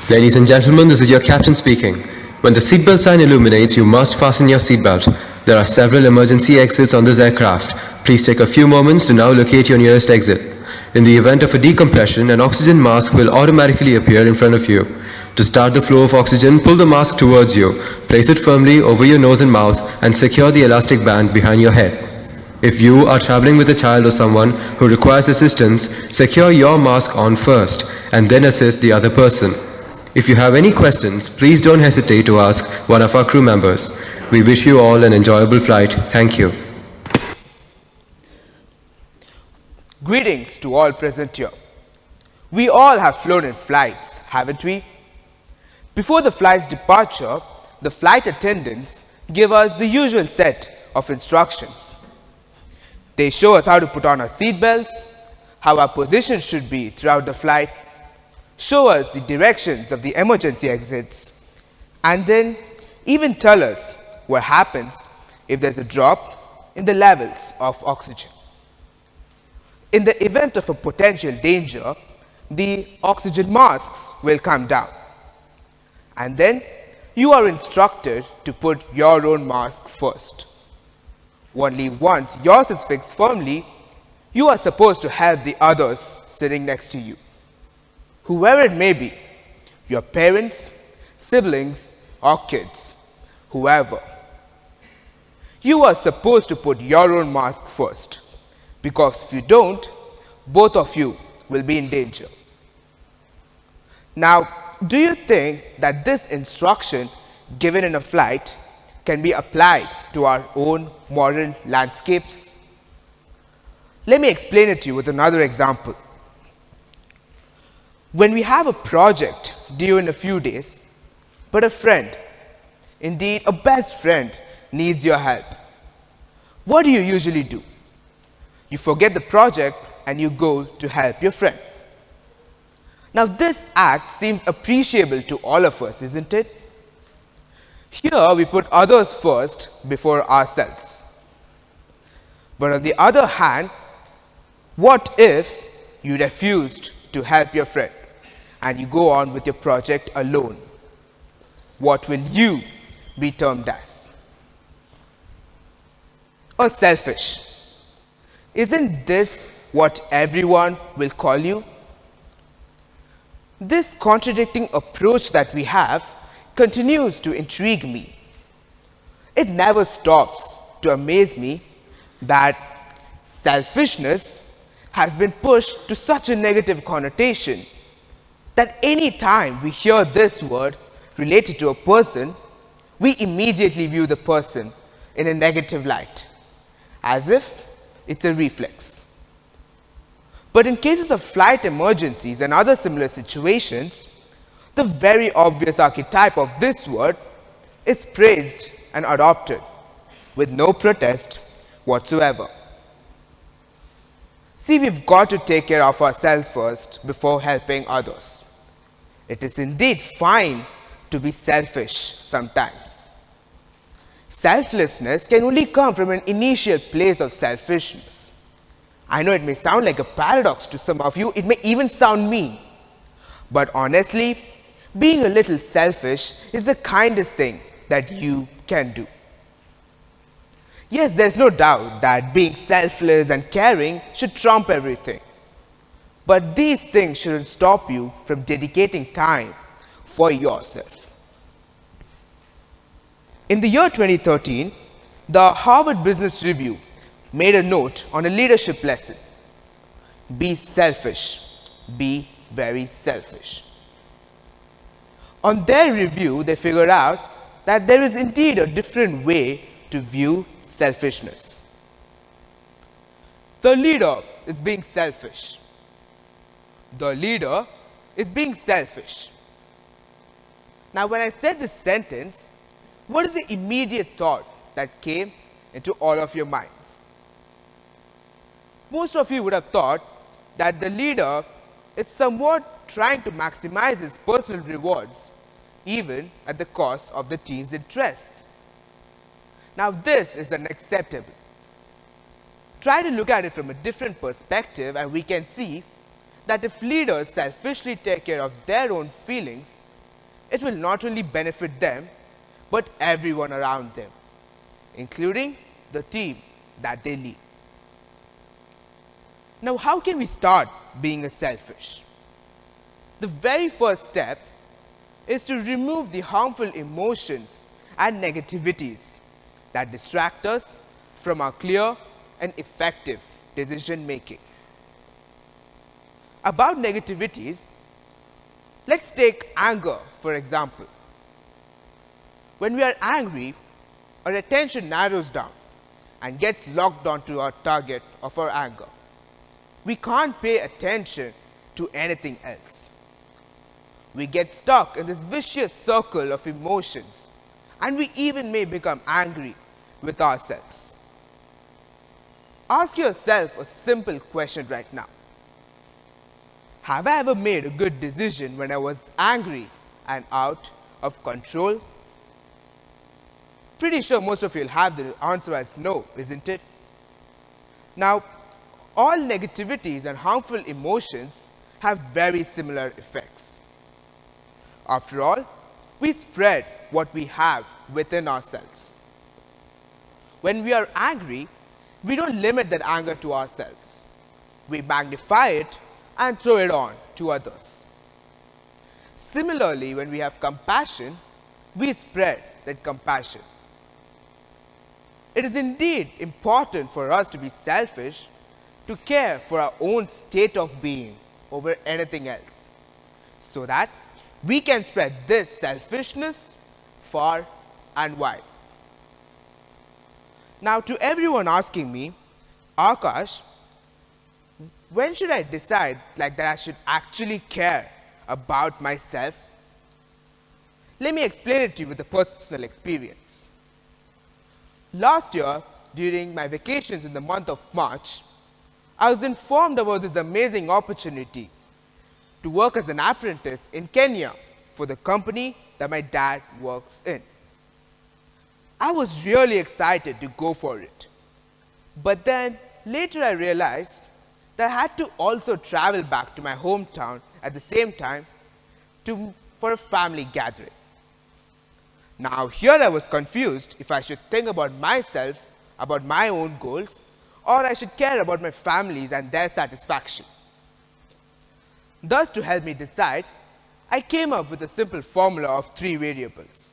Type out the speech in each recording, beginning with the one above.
Ladies and gentlemen, this is your captain speaking. When the seatbelt sign illuminates, you must fasten your seatbelt. There are several emergency exits on this aircraft. Please take a few moments to now locate your nearest exit. In the event of a decompression, an oxygen mask will automatically appear in front of you. To start the flow of oxygen, pull the mask towards you, place it firmly over your nose and mouth, and secure the elastic band behind your head. If you are traveling with a child or someone who requires assistance, secure your mask on first, and then assist the other person. If you have any questions, please don't hesitate to ask one of our crew members. We wish you all an enjoyable flight. Thank you. Greetings to all present here. We all have flown in flights, haven't we? Before the flight's departure, the flight attendants give us the usual set of instructions. They show us how to put on our seatbelts, how our position should be throughout the flight, show us the directions of the emergency exits, and then even tell us what happens if there's a drop in the levels of oxygen. In the event of a potential danger, the oxygen masks will come down, and then you are instructed to put your own mask first. Only once yours is fixed firmly, you are supposed to help the others sitting next to you, whoever it may be, your parents, siblings, or kids, whoever. You are supposed to put your own mask first, because if you don't, both of you will be in danger. Now, do you think that this instruction given in a flight can be applied to our own moral landscapes? Let me explain it to you with another example. When we have a project due in a few days, but a friend, indeed a best friend, needs your help, what do you usually do? You forget the project and you go to help your friend. Now, this act seems appreciable to all of us, isn't it? Here we put others first before ourselves. But on the other hand, what if you refused to help your friend and you go on with your project alone? What will you be termed as? Or selfish? Isn't this what everyone will call you? This contradicting approach that we have continues to intrigue me. It never stops to amaze me that selfishness has been pushed to such a negative connotation that any time we hear this word related to a person, we immediately view the person in a negative light, as if it's a reflex. But in cases of flight emergencies and other similar situations, the very obvious archetype of this word is praised and adopted with no protest whatsoever. See, we've got to take care of ourselves first before helping others. It is indeed fine to be selfish sometimes. Selflessness can only come from an initial place of selfishness. I know it may sound like a paradox to some of you, it may even sound mean. But honestly, being a little selfish is the kindest thing that you can do. Yes, there's no doubt that being selfless and caring should trump everything. But these things shouldn't stop you from dedicating time for yourself. In the year 2013, the Harvard Business Review made a note on a leadership lesson. Be selfish. Be very selfish. On their review, they figured out that there is indeed a different way to view selfishness. The leader is being selfish. The leader is being selfish. Now, when I said this sentence, what is the immediate thought that came into all of your minds? Most of you would have thought that the leader is somewhat trying to maximize his personal rewards, even at the cost of the team's interests. Now, this is unacceptable. Try to look at it from a different perspective, and we can see that if leaders selfishly take care of their own feelings it will not only benefit them, but everyone around them, including the team that they lead. Now, how can we start being selfish? The very first step is to remove the harmful emotions and negativities that distract us from our clear and effective decision making. About negativities, let's take anger for example. When we are angry, our attention narrows down and gets locked onto our target of our anger. We can't pay attention to anything else. We get stuck in this vicious circle of emotions, and we even may become angry with ourselves. Ask yourself a simple question right now. Have I ever made a good decision when I was angry and out of control? Pretty sure most of you will have the answer as no, isn't it? Now, all negativities and harmful emotions have very similar effects. After all, we spread what we have within ourselves. When we are angry, we don't limit that anger to ourselves. We magnify it and throw it on to others. Similarly, when we have compassion, we spread that compassion. It is indeed important for us to be selfish, to care for our own state of being over anything else, so that we can spread this selfishness far and wide. Now, to everyone asking me, Aakash, when should I decide that I should actually care about myself? Let me explain it to you with a personal experience. Last year, during my vacations in the month of March, I was informed about this amazing opportunity to work as an apprentice in Kenya for the company that my dad works in. I was really excited to go for it. But then later I realized that I had to also travel back to my hometown at the same time for a family gathering. Now here I was confused if I should think about myself, about my own goals, or I should care about my families and their satisfaction. Thus, to help me decide, I came up with a simple formula of 3 variables.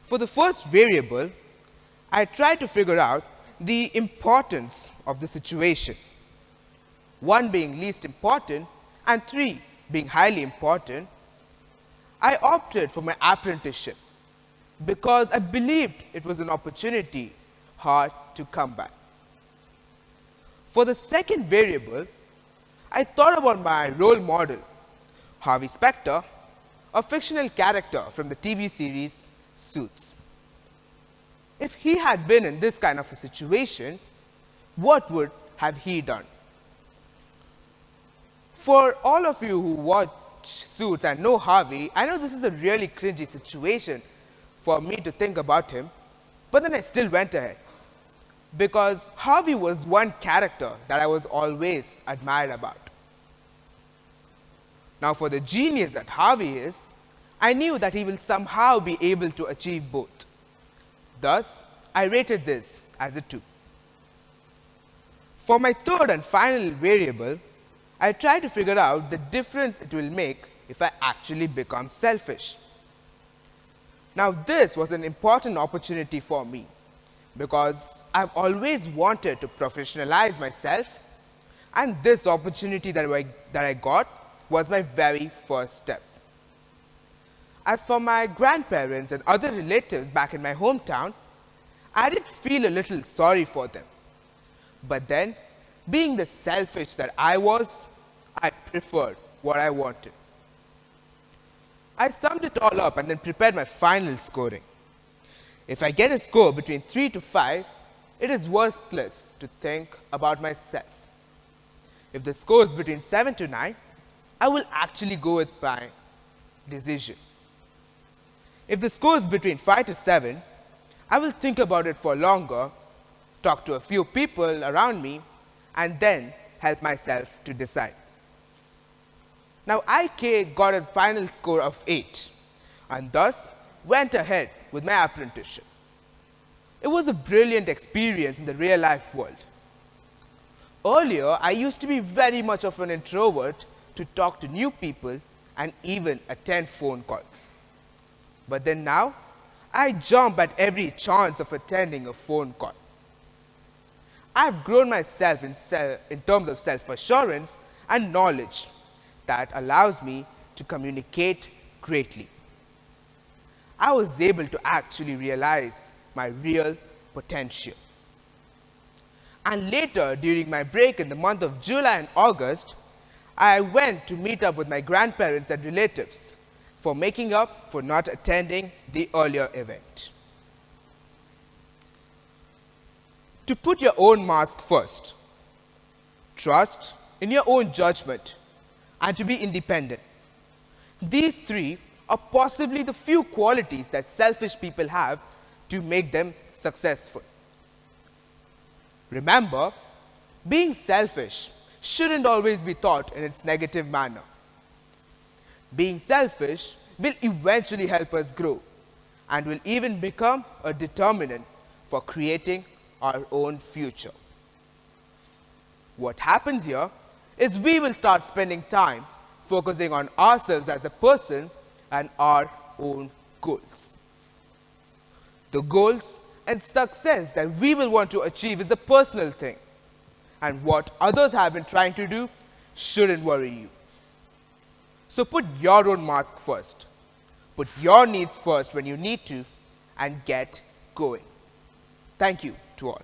For the first variable, I tried to figure out the importance of the situation, 1 being least important and 3 being highly important. I opted for my apprenticeship because I believed it was an opportunity hard to come by. For the second variable, I thought about my role model, Harvey Specter, a fictional character from the TV series Suits. If he had been in this kind of a situation, what would have he done? For all of you who watch Suits and know Harvey, I know this is a really cringy situation for me to think about him, but then I still went ahead. Because Harvey was one character that I was always admired about. Now, for the genius that Harvey is, I knew that he will somehow be able to achieve both. Thus, I rated this as a 2. For my third and final variable, I tried to figure out the difference it will make if I actually become selfish. Now, this was an important opportunity for me, because I've always wanted to professionalize myself, and this opportunity that I got was my very first step. As for my grandparents and other relatives back in my hometown, I did feel a little sorry for them. But then, being the selfish that I was, I preferred what I wanted. I summed it all up and then prepared my final scoring. If I get a score between 3 to 5, it is worthless to think about myself. If the score is between 7 to 9, I will actually go with my decision. If the score is between 5 to 7, I will think about it for longer, talk to a few people around me, and then help myself to decide. Now IK got a final score of 8 and thus went ahead with my apprenticeship. It was a brilliant experience in the real life world. Earlier, I used to be very much of an introvert to talk to new people and even attend phone calls. But then now, I jump at every chance of attending a phone call. I've grown myself in terms of self-assurance and knowledge that allows me to communicate greatly. I was able to actually realize my real potential. And later, during my break in the month of July and August, I went to meet up with my grandparents and relatives for making up for not attending the earlier event. To put your own mask first, trust in your own judgment, and to be independent. These three are possibly the few qualities that selfish people have to make them successful. Remember, being selfish shouldn't always be thought in its negative manner. Being selfish will eventually help us grow and will even become a determinant for creating our own future. What happens here is we will start spending time focusing on ourselves as a person and our own goals. The goals and success that we will want to achieve is the personal thing, and what others have been trying to do shouldn't worry you. So put your own mask first, put your needs first when you need to, and get going. Thank you to all.